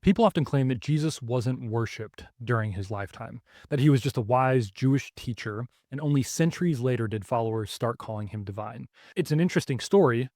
People often claim that Jesus wasn't worshipped during his lifetime, that he was just a wise Jewish teacher, and only centuries later did followers start calling him divine. It's an interesting story,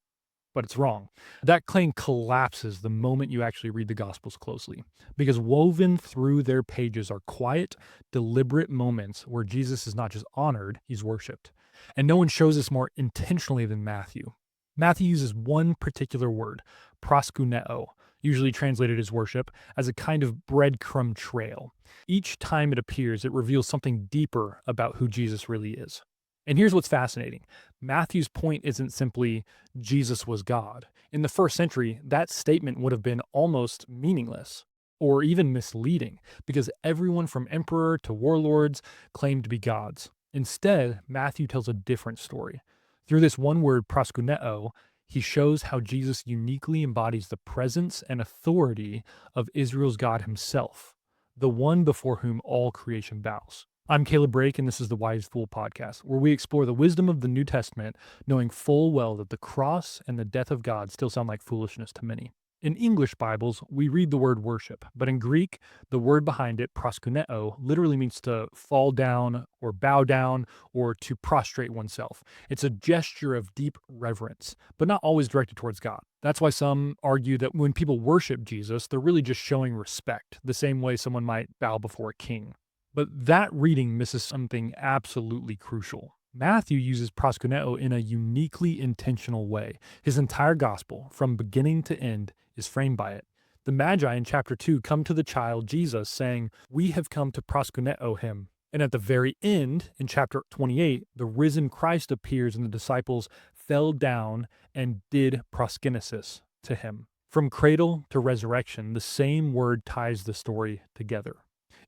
but it's wrong. That claim collapses the moment you actually read the Gospels closely, because woven through their pages are quiet, deliberate moments where Jesus is not just honored, he's worshiped. And no one shows this more intentionally than Matthew. Matthew uses one particular word, proskuneo, usually translated as worship, as a kind of breadcrumb trail. Each time it appears, it reveals something deeper about who Jesus really is. And here's what's fascinating. Matthew's point isn't simply Jesus was God. In the first century, that statement would have been almost meaningless or even misleading because everyone from emperor to warlords claimed to be gods. Instead, Matthew tells a different story. Through this one word, proskuneo, he shows how Jesus uniquely embodies the presence and authority of Israel's God himself, the one before whom all creation bows. I'm Caleb Brake, and this is the Wise Fool podcast, where we explore the wisdom of the New Testament, knowing full well that the cross and the death of God still sound like foolishness to many. In English Bibles, we read the word worship, but in Greek, the word behind it, proskuneo, literally means to fall down or bow down or to prostrate oneself. It's a gesture of deep reverence, but not always directed towards God. That's why some argue that when people worship Jesus, they're really just showing respect, the same way someone might bow before a king. But that reading misses something absolutely crucial. Matthew uses proskuneo in a uniquely intentional way. His entire gospel, from beginning to end, is framed by it. The Magi in chapter 2 come to the child Jesus saying, "We have come to proskuneo him." And at the very end, in chapter 28, the risen Christ appears and the disciples fell down and did proskynesis to him. From cradle to resurrection, the same word ties the story together.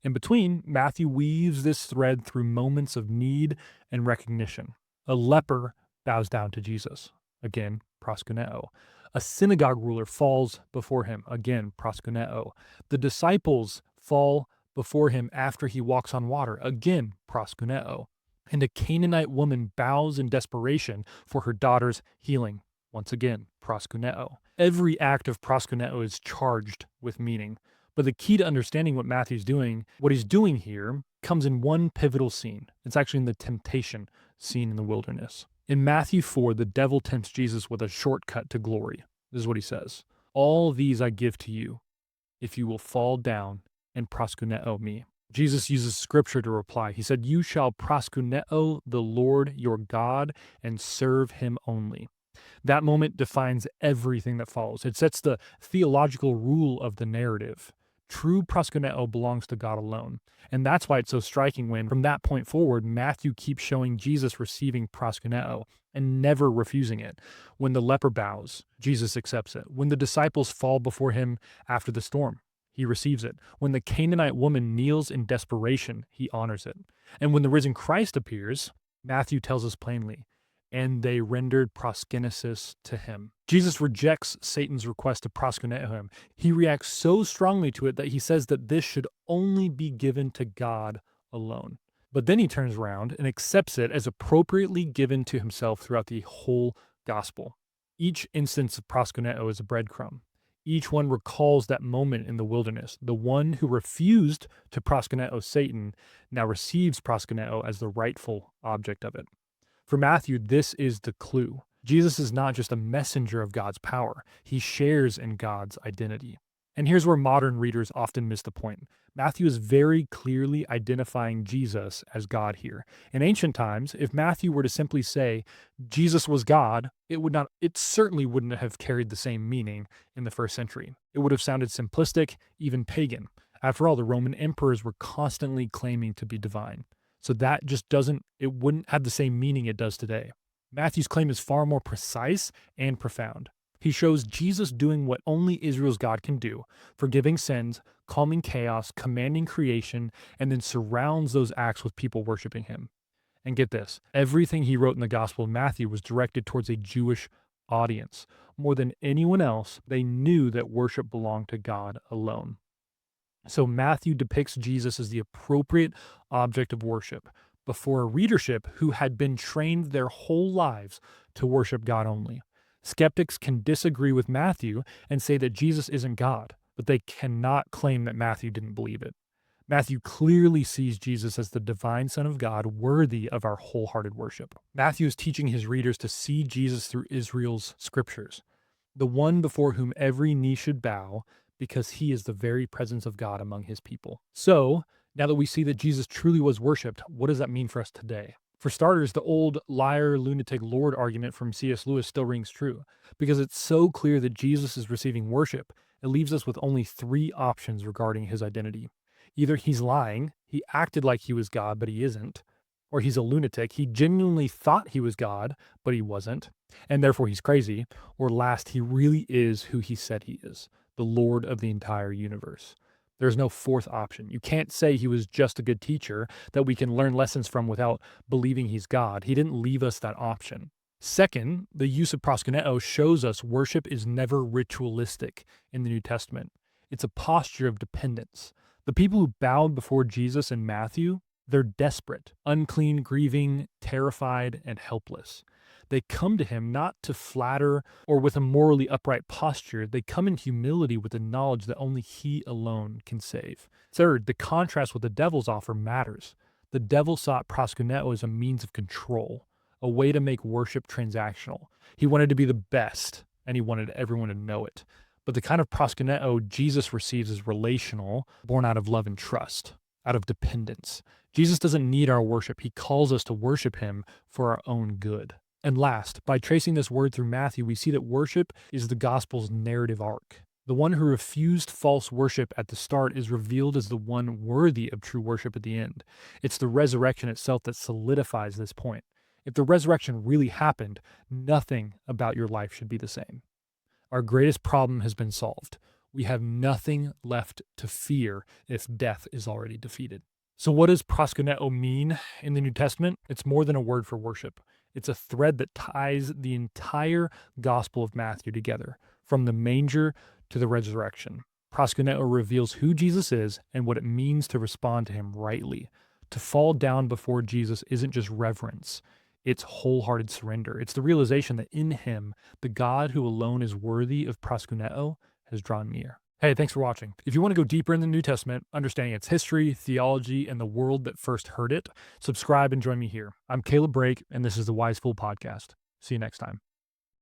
In between, Matthew weaves this thread through moments of need and recognition. A leper bows down to Jesus. Again, proskuneo. A synagogue ruler falls before him. Again, proskuneo. The disciples fall before him after he walks on water. Again, proskuneo. And a Canaanite woman bows in desperation for her daughter's healing. Once again, proskuneo. Every act of proskuneo is charged with meaning. But the key to understanding what he's doing here, comes in one pivotal scene. It's actually in the temptation scene in the wilderness. In Matthew 4, the devil tempts Jesus with a shortcut to glory. This is what he says. "All these I give to you, if you will fall down and proskuneo me." Jesus uses scripture to reply. He said, "You shall proskuneo the Lord your God and serve him only." That moment defines everything that follows. It sets the theological rule of the narrative. True proskuneo belongs to God alone. And that's why it's so striking when, from that point forward, Matthew keeps showing Jesus receiving proskuneo and never refusing it. When the leper bows, Jesus accepts it. When the disciples fall before him after the storm, he receives it. When the Canaanite woman kneels in desperation, he honors it. And when the risen Christ appears, Matthew tells us plainly, "And they rendered proskynesis to him." Jesus rejects Satan's request to proskuneo him. He reacts so strongly to it that he says that this should only be given to God alone. But then he turns around and accepts it as appropriately given to himself throughout the whole gospel. Each instance of proskuneo is a breadcrumb. Each one recalls that moment in the wilderness. The one who refused to proskuneo Satan now receives proskuneo as the rightful object of it. For Matthew, this is the clue. Jesus is not just a messenger of God's power, he shares in God's identity. And here's where modern readers often miss the point. Matthew is very clearly identifying Jesus as God here. In ancient times, if Matthew were to simply say Jesus was God, it certainly wouldn't have carried the same meaning in the first century. It would have sounded simplistic, even pagan. After all, the Roman emperors were constantly claiming to be divine. So that just it wouldn't have the same meaning it does today. Matthew's claim is far more precise and profound. He shows Jesus doing what only Israel's God can do, forgiving sins, calming chaos, commanding creation, and then surrounds those acts with people worshiping him. And get this, everything he wrote in the Gospel of Matthew was directed towards a Jewish audience. More than anyone else, they knew that worship belonged to God alone. So Matthew depicts Jesus as the appropriate object of worship before a readership who had been trained their whole lives to worship God only. Skeptics can disagree with Matthew and say that Jesus isn't God. but they cannot claim that Matthew didn't believe it. Matthew clearly sees Jesus as the divine Son of God, worthy of our wholehearted worship. Matthew is teaching his readers to see Jesus through Israel's scriptures, the one before whom every knee should bow, because he is the very presence of God among his people. So, now that we see that Jesus truly was worshiped, what does that mean for us today? For starters, the old liar, lunatic, Lord argument from C.S. Lewis still rings true, because it's so clear that Jesus is receiving worship, it leaves us with only three options regarding his identity. Either he's lying, he acted like he was God, but he isn't, or he's a lunatic, he genuinely thought he was God, but he wasn't, and therefore he's crazy, or last, he really is who he said he is, the Lord of the entire universe. There's no fourth option. You can't say he was just a good teacher that we can learn lessons from without believing he's God. He didn't leave us that option. Second, the use of proskuneo shows us worship is never ritualistic in the New Testament. It's a posture of dependence. The people who bowed before Jesus in Matthew, they're desperate, unclean, grieving, terrified, and helpless. They come to him not to flatter or with a morally upright posture. They come in humility with the knowledge that only he alone can save. Third, the contrast with the devil's offer matters. The devil sought proskuneo as a means of control, a way to make worship transactional. He wanted to be the best, and he wanted everyone to know it. But the kind of proskuneo Jesus receives is relational, born out of love and trust, out of dependence. Jesus doesn't need our worship. He calls us to worship him for our own good. And last, by tracing this word through Matthew, we see that worship is the gospel's narrative arc. The one who refused false worship at the start is revealed as the one worthy of true worship at the end. It's the resurrection itself that solidifies this point. If the resurrection really happened, nothing about your life should be the same. Our greatest problem has been solved. We have nothing left to fear if death is already defeated. So what does proskuneo mean in the New Testament? It's more than a word for worship. It's a thread that ties the entire Gospel of Matthew together, from the manger to the resurrection. Proskuneo reveals who Jesus is and what it means to respond to him rightly. To fall down before Jesus isn't just reverence. It's wholehearted surrender. It's the realization that in him, the God who alone is worthy of proskuneo has drawn near. Hey, thanks for watching. If you want to go deeper in the New Testament, understanding its history, theology, and the world that first heard it, subscribe and join me here. I'm Caleb Brake, and this is the Wise Fool Podcast. See you next time.